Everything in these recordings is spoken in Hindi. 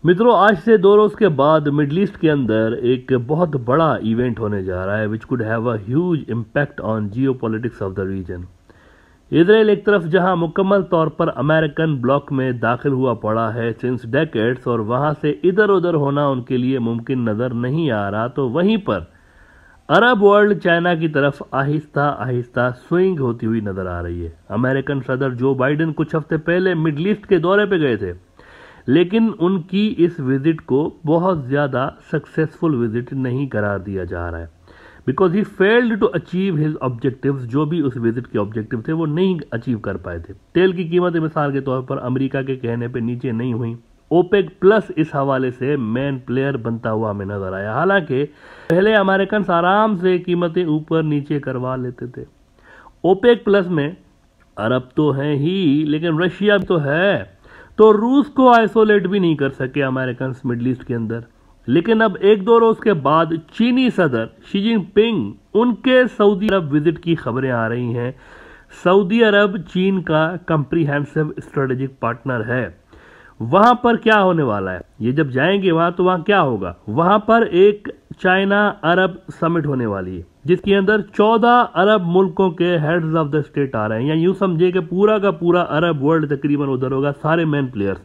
मित्रों, आज से 2 रोज के बाद मिडल ईस्ट के अंदर एक बहुत बड़ा इवेंट होने जा रहा है which could have a huge impact on geopolitics of the region. Israel एक तरफ जहां मुकम्मल तौर पर अमेरिकन ब्लॉक में दाखिल हुआ पड़ा है सिंस डेकेड्स और वहां से इधर उधर होना उनके लिए मुमकिन नजर नहीं आ रहा, तो वहीं पर अरब वर्ल्ड चाइना की तरफ आहिस्ता आहिस्ता स्विंग होती हुई नजर आ रही है। अमेरिकन सदर जो बाइडेन कुछ हफ्ते पहले मिडल ईस्ट के दौरे पे गए थे, लेकिन उनकी इस विजिट को बहुत ज्यादा सक्सेसफुल विजिट नहीं करार दिया जा रहा है because he failed to achieve his objectives. जो भी उस विजिट के ऑब्जेक्टिव थे वो नहीं अचीव कर पाए थे। तेल की कीमतें मिसाल के तौर पर अमेरिका के कहने पे नीचे नहीं हुई। ओपेक प्लस इस हवाले से मेन प्लेयर बनता हुआ हमें नजर आया। हालांकि पहले अमेरिकन आराम से कीमतें ऊपर नीचे करवा लेते थे। ओपेक प्लस में अरब तो हैं ही, लेकिन रशिया तो है, तो रूस को आइसोलेट भी नहीं कर सके अमेरिकन मिडल ईस्ट के अंदर। लेकिन अब 1-2 रोज के बाद चीनी सदर शी जिनपिंग उनके सऊदी अरब विजिट की खबरें आ रही हैं। सऊदी अरब चीन का कंप्रीहेंसिव स्ट्रेटेजिक पार्टनर है। वहां पर क्या होने वाला है, ये जब जाएंगे वहां तो वहां क्या होगा, वहां पर एक चाइना अरब समिट होने वाली है जिसके अंदर 14 अरब मुल्कों के हेड्स ऑफ द स्टेट आ रहे हैं। या यूं समझे कि पूरा का पूरा अरब वर्ल्ड तकरीबन उधर होगा, सारे मेन प्लेयर्स।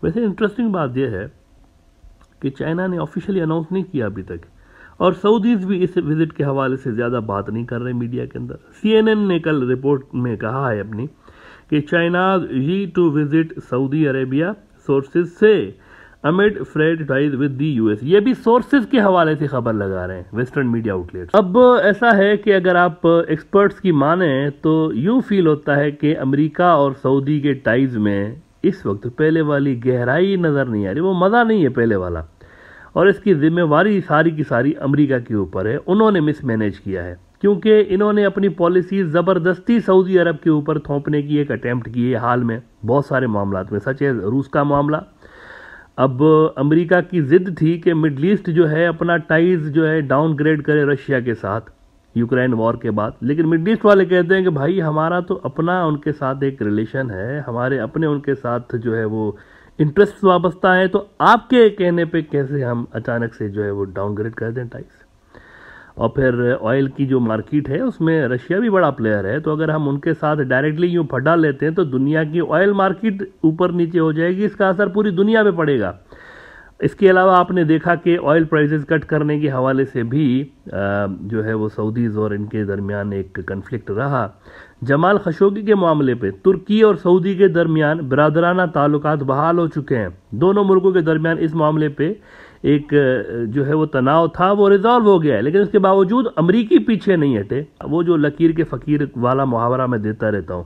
वैसे इंटरेस्टिंग बात यह है कि चाइना ने ऑफिशियली अनाउंस नहीं किया अभी तक, और सऊदीज भी इस विजिट के हवाले से ज्यादा बात नहीं कर रहे मीडिया के अंदर। CNN ने कल रिपोर्ट में कहा है अपनी कि China Xi to visit Saudi Arabia sources से amid frayed ties with the US। ये भी सोर्सेज के हवाले से खबर लगा रहे हैं वेस्टर्न मीडिया आउटलेट्स। अब ऐसा है कि अगर आप एक्सपर्ट्स की माने तो यूं फील होता है कि अमेरिका और सऊदी के टाइज में इस वक्त पहले वाली गहराई नजर नहीं आ रही, वो मजा नहीं है पहले वाला, और इसकी जिम्मेवारी सारी की सारी अमेरिका के ऊपर है। उन्होंने मिसमैनेज किया है क्योंकि इन्होंने अपनी पॉलिसी जबरदस्ती सऊदी अरब के ऊपर थोपने की एक अटेम्प्ट की है हाल में बहुत सारे मामलात में, सच है रूस का मामला। अब अमेरिका की जिद थी कि मिडल ईस्ट जो है अपना टाइज जो है डाउनग्रेड करे रशिया के साथ यूक्रेन वॉर के बाद, लेकिन मिडल ईस्ट वाले कहते हैं कि भाई हमारा तो अपना उनके साथ एक रिलेशन है, हमारे अपने उनके साथ जो है वो इंटरेस्ट वाबस्ता है, तो आपके कहने पे कैसे हम अचानक से जो है वो डाउनग्रेड कर दें टाइज। और फिर ऑयल की जो मार्केट है उसमें रशिया भी बड़ा प्लेयर है, तो अगर हम उनके साथ डायरेक्टली यूं फटा लेते हैं तो दुनिया की ऑयल मार्केट ऊपर नीचे हो जाएगी, इसका असर पूरी दुनिया पे पड़ेगा। इसके अलावा आपने देखा कि ऑयल प्राइसेस कट करने के हवाले से भी जो है वो सऊदीज और इनके दरमियान एक कन्फ्लिक्ट रहा। जमाल खशोगी के मामले पे तुर्की और सऊदी के दरमियान बिरादराना ताल्लुकात बहाल हो चुके हैं। दोनों मुल्कों के दरमियान इस मामले पे एक जो है वो तनाव था, वो रिजॉल्व हो गया है, लेकिन इसके बावजूद अमरीकी पीछे नहीं हटे। वो जो लकीर के फकीर वाला मुहावरा मैं देता रहता हूँ,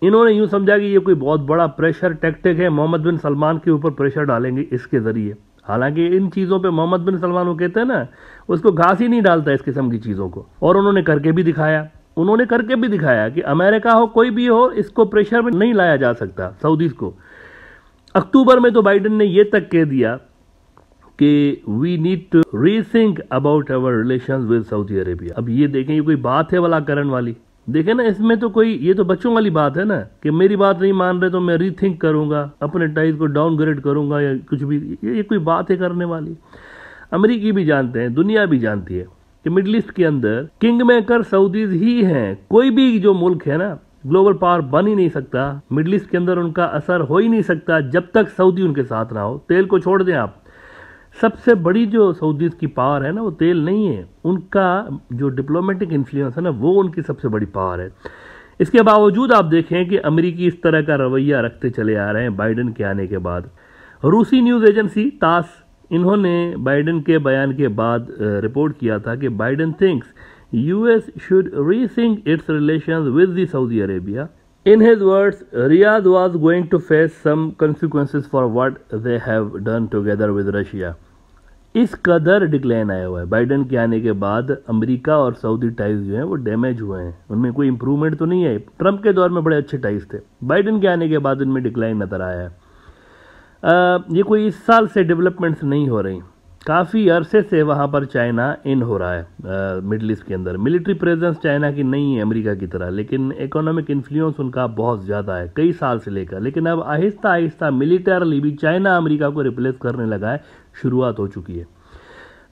इन्होंने यूं समझा कि ये कोई बहुत बड़ा प्रेशर टैक्टिक है, मोहम्मद बिन सलमान के ऊपर प्रेशर डालेंगे इसके जरिए। हालांकि इन चीज़ों पे मोहम्मद बिन सलमान वो कहते हैं ना, उसको घास ही नहीं डालता इस किस्म की चीज़ों को, और उन्होंने करके भी दिखाया। उन्होंने करके भी दिखाया कि अमेरिका हो कोई भी हो, इसको प्रेशर में नहीं लाया जा सकता सऊदीज को। अक्टूबर में तो बाइडेन ने यह तक कह दिया कि we need to rethink about our relations with Saudi Arabia. अब ये देखें, ये कोई बात है वाला करण वाली, देखें ना, इसमें तो कोई, ये तो बच्चों वाली बात है ना कि मेरी बात नहीं मान रहे तो मैं रीथिंक करूंगा, अपने टाइज को डाउनग्रेड करूंगा या कुछ भी। ये कोई बात है करने वाली। अमेरिकी भी जानते हैं, दुनिया भी जानती है कि मिडल ईस्ट के अंदर किंग मेकर सऊदीज ही हैं। कोई भी जो मुल्क है ना ग्लोबल पावर बन ही नहीं सकता, मिडल ईस्ट के अंदर उनका असर हो ही नहीं सकता जब तक सऊदी उनके साथ ना हो। तेल को छोड़ दें आप, सबसे बड़ी जो सऊदीज की पावर है ना वो तेल नहीं है, उनका जो डिप्लोमेटिक इन्फ्लुएंस है ना वो उनकी सबसे बड़ी पावर है। इसके बावजूद आप देखें कि अमेरिकी इस तरह का रवैया रखते चले आ रहे हैं बाइडेन के आने के बाद। रूसी न्यूज़ एजेंसी तास, इन्होंने बाइडेन के बयान के बाद रिपोर्ट किया था कि Biden thinks US should rethink its relations with the Saudi Arabia. In his words, Riyadh was going to face some consequences for what they have done together with Russia. इस कदर डिक्लाइन आया हुआ है बाइडेन के आने के बाद। अमेरिका और सऊदी टाइज जो हैं वो डैमेज हुए हैं, उनमें कोई इंप्रूवमेंट तो नहीं है। ट्रंप के दौर में बड़े अच्छे टाइज थे, बाइडेन के आने के बाद उनमें डिक्लाइन नजर आया है। ये कोई इस साल से डेवलपमेंट्स नहीं हो रही। काफ़ी अरसे से वहाँ पर चाइना इन हो रहा है मिडल ईस्ट के अंदर। मिलिट्री प्रेजेंस चाइना की नहीं है अमेरिका की तरह, लेकिन इकोनॉमिक इन्फ्लुएंस उनका बहुत ज़्यादा है कई साल से लेकर। लेकिन अब आहिस्ता आहिस्ता मिलिटरली भी चाइना अमेरिका को रिप्लेस करने लगा है, शुरुआत हो चुकी है।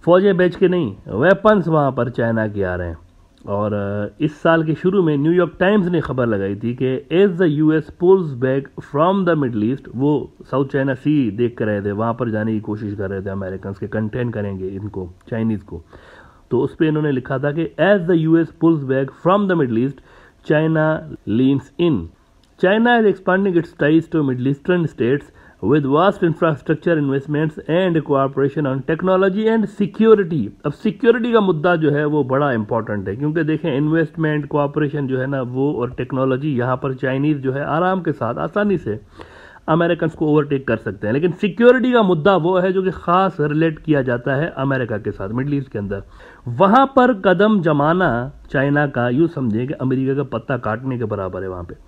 फौजें बेच के नहीं, वेपन्स वहाँ पर चाइना के आ रहे हैं। और इस साल के शुरू में न्यूयॉर्क टाइम्स ने खबर लगाई थी कि as the US pulls back from the Middle East, वो साउथ चाइना सी देख कर रहे थे, वहाँ पर जाने की कोशिश कर रहे थे अमेरिकन के कंटेन करेंगे इनको चाइनीज़ को। तो उस पर इन्होंने लिखा था कि as the US pulls back from the Middle East China leans in. China is expanding its ties to Middle Eastern states with vast infrastructure investments and cooperation on technology and security। अब सिक्योरिटी का मुद्दा जो है वो बड़ा इंपॉर्टेंट है, क्योंकि देखें इन्वेस्टमेंट कोऑपरेशन जो है ना वो और टेक्नोलॉजी, यहाँ पर चाइनीज़ जो है आराम के साथ आसानी से अमेरिकन को ओवरटेक कर सकते हैं। लेकिन सिक्योरिटी का मुद्दा वो है जो कि ख़ास रिलेट किया जाता है अमेरिका के साथ मिडल ईस्ट के अंदर। वहाँ पर कदम जमाना चाइना का यूँ समझें कि अमेरिका का पत्ता काटने के बराबर है। वहाँ पर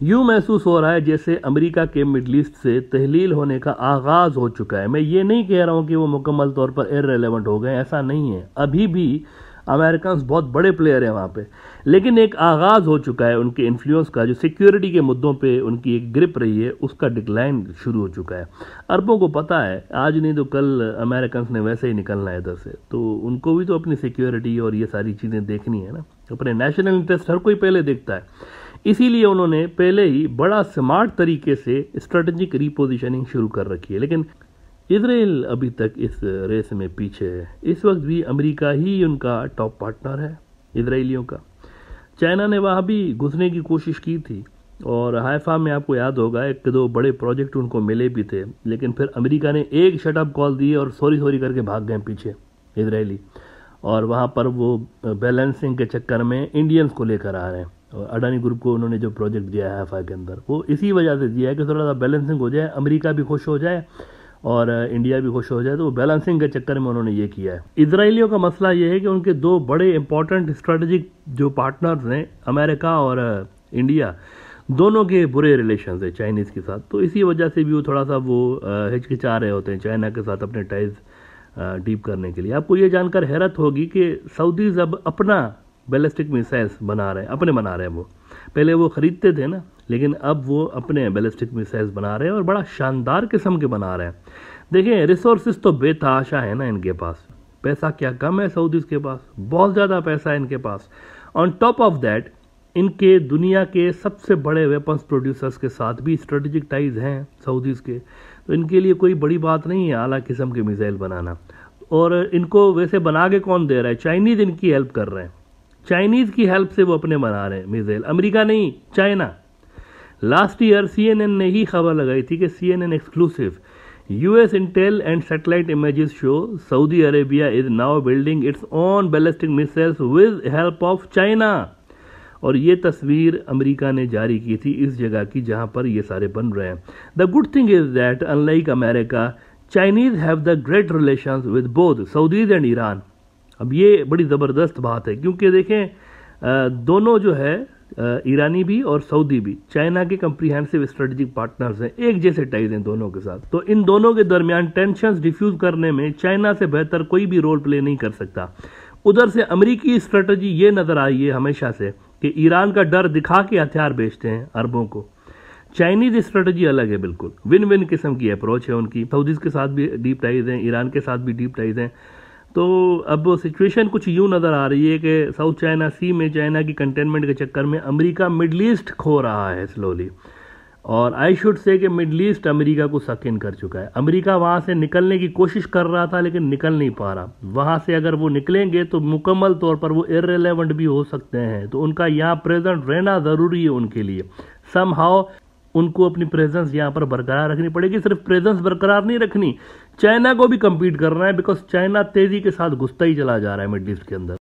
यूँ महसूस हो रहा है जैसे अमेरिका के मिडल ईस्ट से तहलील होने का आगाज़ हो चुका है। मैं ये नहीं कह रहा हूँ कि वो मुकम्मल तौर पर इररिलेवेंट हो गए, ऐसा नहीं है। अभी भी अमेरिकन बहुत बड़े प्लेयर हैं वहाँ पे, लेकिन एक आगाज़ हो चुका है उनके इन्फ्लुएंस का। जो सिक्योरिटी के मुद्दों पे उनकी एक ग्रिप रही है, उसका डिक्लाइन शुरू हो चुका है। अरबों को पता है आज नहीं तो कल अमेरिकन ने वैसे ही निकलना है इधर से, तो उनको भी तो अपनी सिक्योरिटी और ये सारी चीज़ें देखनी है ना। अपने नेशनल इंटरेस्ट हर कोई पहले देखता है, इसीलिए उन्होंने पहले ही बड़ा स्मार्ट तरीके से स्ट्रेटेजिक रीपोजिशनिंग शुरू कर रखी है। लेकिन इजराइल अभी तक इस रेस में पीछे है। इस वक्त भी अमेरिका ही उनका टॉप पार्टनर है इजराइलियों का। चाइना ने वहाँ भी घुसने की कोशिश की थी, और हाइफा में आपको याद होगा एक दो बड़े प्रोजेक्ट उनको मिले भी थे, लेकिन फिर अमेरिका ने एक शटअप कॉल दी और सॉरी करके भाग गए पीछे इजरायली। और वहाँ पर वो बैलेंसिंग के चक्कर में इंडियंस को लेकर आ रहे हैं। और अडानी ग्रुप को उन्होंने जो प्रोजेक्ट दिया है हाइफा के अंदर, वो इसी वजह से दिया है कि थोड़ा सा बैलेंसिंग हो जाए, अमेरिका भी खुश हो जाए और इंडिया भी खुश हो जाए। तो वो बैलेंसिंग के चक्कर में उन्होंने ये किया है। इजरायलियों का मसला ये है कि उनके दो बड़े इंपॉर्टेंट स्ट्रेटेजिक जो पार्टनर्स हैं अमेरिका और इंडिया, दोनों के बुरे रिलेशंस है चाइनीज़ के साथ। तो इसी वजह से भी वो थोड़ा सा वो हिचकिचा रहे होते हैं चाइना के साथ अपने टाइज डीप करने के लिए। आपको ये जानकर हैरत होगी कि सऊदीज़ अब अपना बैलिस्टिक मिसाइल्स बना रहे हैं, अपने बना रहे हैं। वो पहले वो ख़रीदते थे ना, लेकिन अब वो अपने बैलिस्टिक मिसाइल्स बना रहे हैं और बड़ा शानदार किस्म के बना रहे हैं। देखें रिसोर्सेज तो बेतहाशा है ना इनके पास, पैसा क्या कम है सऊदीज़ के पास, बहुत ज़्यादा पैसा है इनके पास। ऑन टॉप ऑफ दैट इनके दुनिया के सबसे बड़े वेपन्स प्रोड्यूसर्स के साथ भी स्ट्रेटेजिक टाइज हैं सऊदीज़ के। तो इनके लिए कोई बड़ी बात नहीं है आला किस्म के मिसाइल बनाना। और इनको वैसे बना के कौन दे रहा है? चाइनीज़ इनकी हेल्प कर रहे हैं। चाइनीज़ की हेल्प से वो अपने बना रहे हैं मिसाइल, अमेरिका नहीं, चाइना। लास्ट ईयर CNN ने ही खबर लगाई थी कि CNN exclusive US Intel and satellite images show Saudi Arabia is now building its own ballistic missiles with help of China. और ये तस्वीर अमेरिका ने जारी की थी इस जगह की जहां पर ये सारे बन रहे हैं। The good thing is that unlike America, Chinese have the great relations with both Saudis and Iran. अब ये बड़ी ज़बरदस्त बात है, क्योंकि देखें दोनों जो है ईरानी भी और सऊदी भी चाइना के कंप्रीहेंसिव स्ट्रेटेजिक पार्टनर्स हैं, एक जैसे टाइज हैं दोनों के साथ। तो इन दोनों के दरमियान टेंशंस डिफ्यूज करने में चाइना से बेहतर कोई भी रोल प्ले नहीं कर सकता। उधर से अमेरिकी स्ट्रेटजी ये नज़र आई है हमेशा से कि ईरान का डर दिखा के हथियार बेचते हैं अरबों को। चाइनीज़ स्ट्रेटजी अलग है, बिल्कुल विन विन किस्म की अप्रोच है उनकी। सऊदीज़ के साथ भी डीप टाइज हैं, ईरान के साथ भी डीप टाइज हैं। तो अब सिचुएशन कुछ यूँ नज़र आ रही है कि साउथ चाइना सी में चाइना की कंटेनमेंट के चक्कर में अमेरिका मिडल ईस्ट खो रहा है स्लोली। और आई शुड से कि मिडल ईस्ट अमेरिका को सक इन कर चुका है। अमेरिका वहाँ से निकलने की कोशिश कर रहा था लेकिन निकल नहीं पा रहा। वहाँ से अगर वो निकलेंगे तो मुकम्मल तौर पर वो इररिलेवेंट भी हो सकते हैं। तो उनका यहाँ प्रेजेंट रहना ज़रूरी है उनके लिए। समहाउ उनको अपनी प्रेजेंस यहाँ पर बरकरार रखनी पड़ेगी। सिर्फ प्रेजेंस बरकरार नहीं रखनी, चाइना को भी कम्पीट करना है, बिकॉज चाइना तेज़ी के साथ घुसता ही चला जा रहा है मिडल ईस्ट के अंदर।